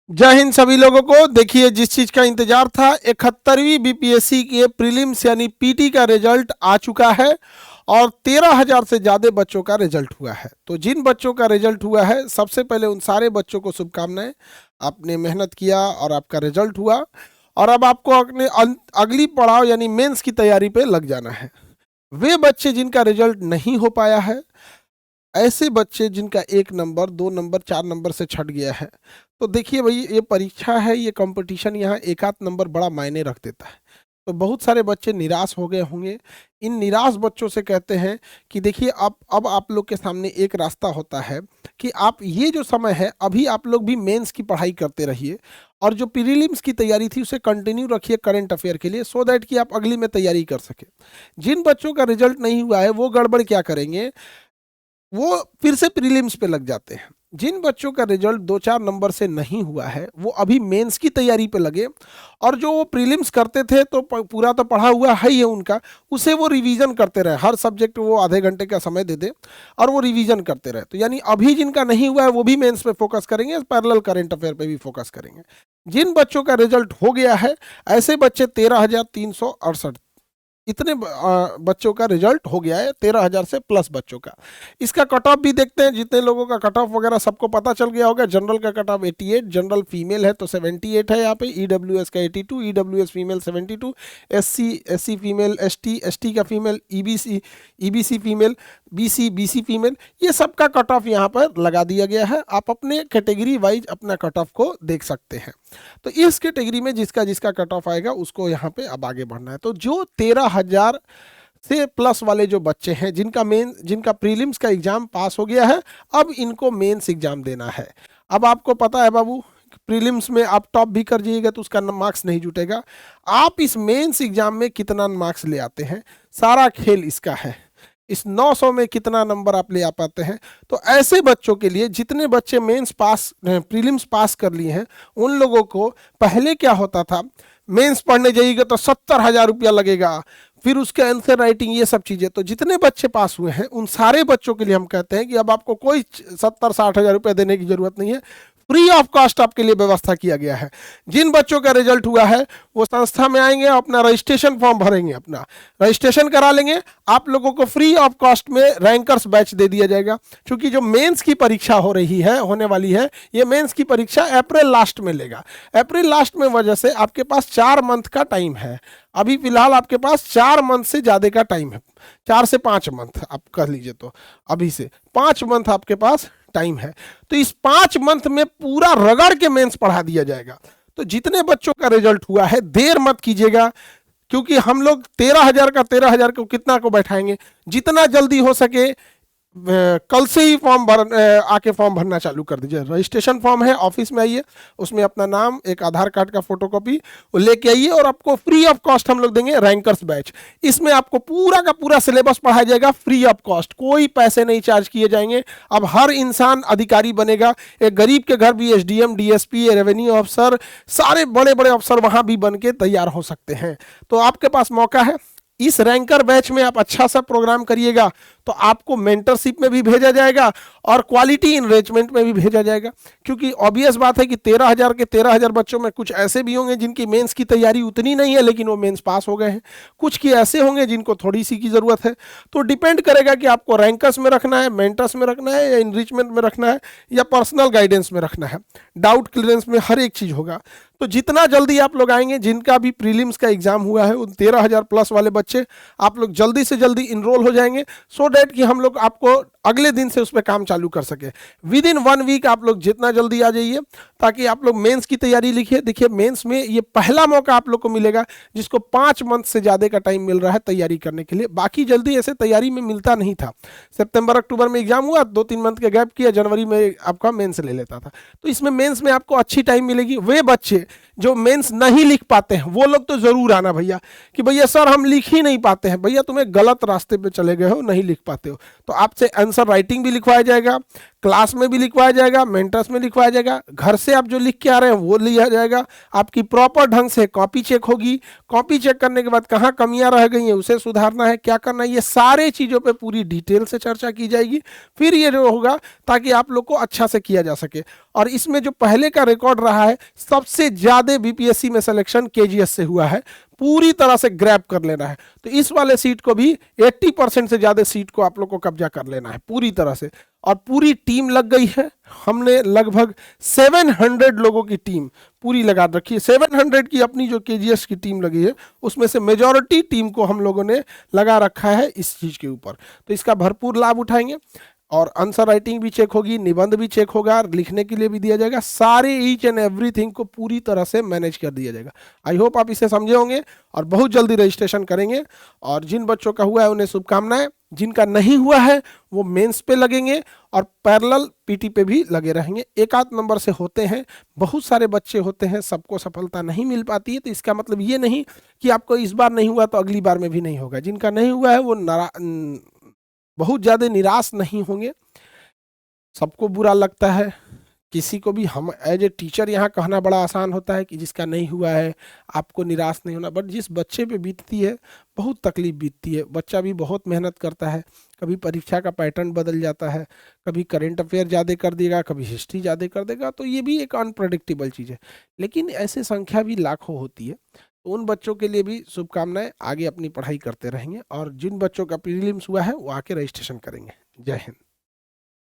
जय हिंद सभी लोगों को। देखिए, जिस चीज का इंतजार था, 71वीं बीपीएससी के प्रीलिम्स यानी पीटी का रिजल्ट आ चुका है और 13,000 से ज्यादा बच्चों का रिजल्ट हुआ है। तो जिन बच्चों का रिजल्ट हुआ है, सबसे पहले उन सारे बच्चों को शुभकामनाएं। आपने मेहनत किया और आपका रिजल्ट हुआ और अब आपको अपने अगली पड़ाव यानी मेंस की तैयारी पे लग जाना है। वे बच्चे जिनका रिजल्ट नहीं हो पाया है, ऐसे बच्चे जिनका 1 नंबर 2 नंबर 4 नंबर से छट गया है, तो देखिए भाई, ये परीक्षा है, ये कंपटीशन, यहाँ एक आध नंबर बड़ा मायने रख देता है। तो बहुत सारे बच्चे निराश हो गए होंगे। इन निराश बच्चों से कहते हैं कि देखिए, अब आप लोग के सामने एक रास्ता होता है कि आप ये जो समय है, अभी आप लोग भी मेंस की पढ़ाई करते रहिए और जो प्रीलिम्स की तैयारी थी उसे कंटिन्यू रखिए करंट अफेयर के लिए, सो दैट कि आप अगली में तैयारी कर सके। जिन बच्चों का रिजल्ट नहीं हुआ है वो गड़बड़ क्या करेंगे, वो फिर से प्रीलिम्स पे लग जाते हैं। जिन बच्चों का रिजल्ट 2-4 नंबर से नहीं हुआ है, वो अभी मेंस की तैयारी पे लगे और जो वो प्रीलिम्स करते थे तो पूरा तो पढ़ा हुआ है ही है उनका, उसे वो रिवीजन करते रहे। हर सब्जेक्ट वो आधे घंटे का समय दे दे और वो रिवीजन करते रहे। तो यानी अभी जिनका नहीं हुआ है वो भी मेंस पे फोकस करेंगे, पैरेलल करंट अफेयर पे भी फोकस करेंगे। जिन बच्चों का रिजल्ट हो गया है, ऐसे बच्चे 13,368, इतने बच्चों का रिजल्ट हो गया है, 13,000 से प्लस बच्चों का। इसका कट ऑफ भी देखते हैं। जितने लोगों का कट ऑफ वगैरह सबको पता चल गया होगा। जनरल का कट ऑफ 88, जनरल फीमेल है तो 78 है यहाँ पे, ईडब्ल्यूएस का 82, EWS female 72, SC female, ST का female, EBC female, BC female, ये सबका कट ऑफ यहाँ पर लगा दिया गया है। आप अपने कैटेगरी वाइज अपना कट ऑफ को देख सकते हैं। तो इस कैटेगरी में जिसका जिसका कट ऑफ आएगा उसको यहाँ पे अब आगे बढ़ना है। तो जो 13,000 से प्लस वाले जो बच्चे हैं, जिनका प्रीलिम्स का एग्जाम पास हो गया है, अब इनको मेंस एग्जाम देना है। अब आपको पता है बाबू, प्रीलिम्स में आप टॉप भी कर जाइएगा तो उसका मार्क्स नहीं जुटेगा। आप इस मेंस एग्जाम में कितना मार्क्स ले आते हैं, सारा खेल इसका है। इस 900 में कितना नंबर आप ले आ पाते हैं। तो ऐसे बच्चों के लिए, जितने बच्चे प्रीलिम्स पास कर लिए हैं, उन लोगों को पहले क्या होता था, मेंस पढ़ने जाइएगा तो 70,000 रुपया लगेगा, फिर उसके आंसर राइटिंग, ये सब चीज़ें। तो जितने बच्चे पास हुए हैं उन सारे बच्चों के लिए हम कहते हैं कि अब आपको कोई 70-60 हज़ार रुपया देने की जरूरत नहीं है। फ्री ऑफ कॉस्ट आपके लिए व्यवस्था किया गया है। जिन बच्चों का रिजल्ट हुआ है वो संस्था में आएंगे, अपना रजिस्ट्रेशन फॉर्म भरेंगे, अपना रजिस्ट्रेशन करा लेंगे, आप लोगों को फ्री ऑफ कॉस्ट में रैंकर्स बैच दे दिया जाएगा। क्योंकि जो मेंस की परीक्षा होने वाली है, ये मेंस की परीक्षा अप्रैल लास्ट में लेगा। अप्रैल लास्ट में वजह से आपके पास 4 मंथ का टाइम है। अभी फिलहाल आपके पास 4 मंथ से ज़्यादा का टाइम है, 4 से 5 मंथ आप कर लीजिए। तो अभी से 5 मंथ आपके पास टाइम है। तो इस 5 मंथ में पूरा रगड़ के मेंस पढ़ा दिया जाएगा। तो जितने बच्चों का रिजल्ट हुआ है, देर मत कीजिएगा, क्योंकि हम लोग 13,000 को कितना को बैठाएंगे, जितना जल्दी हो सके कल से ही आके फॉर्म भरना चालू कर दीजिए। रजिस्ट्रेशन फॉर्म है, ऑफिस में आइए, उसमें अपना नाम, एक आधार कार्ड का फोटोकॉपी लेके आइए और आपको फ्री ऑफ कॉस्ट हम लोग देंगे रैंकर्स बैच। इसमें आपको पूरा का पूरा सिलेबस पढ़ाया जाएगा फ्री ऑफ कॉस्ट, कोई पैसे नहीं चार्ज किए जाएंगे। अब हर इंसान अधिकारी बनेगा। एक गरीब के घर भी एसडीएम, डीएसपी, रेवेन्यू अफसर, सारे बड़े बड़े अफसर वहां भी बन के तैयार हो सकते हैं। तो आपके पास मौका है। इस रैंकर बैच में आप अच्छा सा प्रोग्राम करिएगा तो आपको मेंटरशिप में भी भेजा जाएगा और क्वालिटी इनरिचमेंट में भी भेजा जाएगा। क्योंकि ऑब्वियस बात है कि 13,000 बच्चों में कुछ ऐसे भी होंगे जिनकी मेंस की तैयारी उतनी नहीं है, लेकिन वो मेंस पास हो गए हैं। कुछ की ऐसे होंगे जिनको थोड़ी सी की ज़रूरत है। तो डिपेंड करेगा कि आपको रैंकर्स में रखना है, मेंटर्स में रखना है, या इनरिचमेंट में रखना है, या पर्सनल गाइडेंस में रखना है। डाउट क्लियरेंस में हर एक चीज़ होगा। तो जितना जल्दी आप लोग आएंगे, जिनका भी प्रीलिम्स का एग्जाम हुआ है, उन 13,000 प्लस वाले बच्चे आप लोग जल्दी से जल्दी इनरोल हो जाएंगे, सो डैट कि हम लोग आपको अगले दिन से उस पर काम चालू कर सके। विद इन 1 वीक आप लोग जितना जल्दी आ जाइए, ताकि आप लोग मेंस की तैयारी लिखिए। देखिए, मेंस में ये पहला मौका आप लोग को मिलेगा जिसको 5 मंथ से ज़्यादा का टाइम मिल रहा है तैयारी करने के लिए। बाकी जल्दी ऐसे तैयारी में मिलता नहीं था। सितंबर अक्टूबर में एग्जाम हुआ, 2-3 मंथ का गैप किया, जनवरी में आपका मेंस ले लेता था। तो इसमें मेंस में आपको अच्छी टाइम मिलेगी। वे बच्चे जो मेंस नहीं लिख पाते हैं वो लोग तो ज़रूर आना भैया, कि भैया सर हम लिख ही नहीं पाते हैं। भैया तुम्हें गलत रास्ते पे चले गए हो, नहीं लिख पाते हो। तो आपसे आंसर राइटिंग भी लिखवाया जाएगा, क्लास में भी लिखवाया जाएगा, मेंटर्स में लिखवाया जाएगा, घर से आप जो लिख के आ रहे हैं वो लिया जाएगा, आपकी प्रॉपर ढंग से कॉपी चेक होगी, कॉपी चेक करने के बाद कहाँ कमियां रह गई हैं उसे सुधारना है, क्या करना है, ये सारे चीज़ों पे पूरी डिटेल से चर्चा की जाएगी। फिर ये जो होगा ताकि आप लोग को अच्छा से किया जा सके। और इसमें जो पहले का रिकॉर्ड रहा है, सबसे ज़्यादा बीपीएससी में सिलेक्शन केजीएस से हुआ है, पूरी तरह से ग्रैब कर लेना है। तो इस वाले सीट को भी 80% से ज़्यादा सीट को आप लोग को कब्जा कर लेना है पूरी तरह से। और पूरी टीम लग गई है, हमने लगभग 700 लोगों की टीम पूरी लगा रखी है। 700 की अपनी जो केजीएस की टीम लगी है उसमें से मेजॉरिटी टीम को हम लोगों ने लगा रखा है इस चीज़ के ऊपर। तो इसका भरपूर लाभ उठाएंगे और आंसर राइटिंग भी चेक होगी, निबंध भी चेक होगा, लिखने के लिए भी दिया जाएगा, सारे ईच एंड एवरीथिंग को पूरी तरह से मैनेज कर दिया जाएगा। आई होप आप इसे समझे होंगे और बहुत जल्दी रजिस्ट्रेशन करेंगे। और जिन बच्चों का हुआ है उन्हें शुभकामनाएं, जिनका नहीं हुआ है वो मेंस पे लगेंगे और पैरेलल पीटी पे भी लगे रहेंगे। एक आध नंबर से होते हैं, बहुत सारे बच्चे होते हैं, सबको सफलता नहीं मिल पाती है। तो इसका मतलब ये नहीं कि आपको इस बार नहीं हुआ तो अगली बार में भी नहीं होगा। जिनका नहीं हुआ है वो बहुत ज़्यादा निराश नहीं होंगे। सबको बुरा लगता है, किसी को भी हम एज ए टीचर यहाँ कहना बड़ा आसान होता है कि जिसका नहीं हुआ है आपको निराश नहीं होना, बट जिस बच्चे पे बीतती है बहुत तकलीफ बीतती है। बच्चा भी बहुत मेहनत करता है, कभी परीक्षा का पैटर्न बदल जाता है, कभी करेंट अफेयर ज़्यादा कर देगा, कभी हिस्ट्री ज़्यादा कर देगा, तो ये भी एक अनप्रडिक्टेबल चीज़ है। लेकिन ऐसी संख्या भी लाखों होती है। तो उन बच्चों के लिए भी शुभकामनाएं, आगे अपनी पढ़ाई करते रहेंगे और जिन बच्चों का प्रीलिम्स हुआ है वो आके रजिस्ट्रेशन करेंगे। जय हिंद।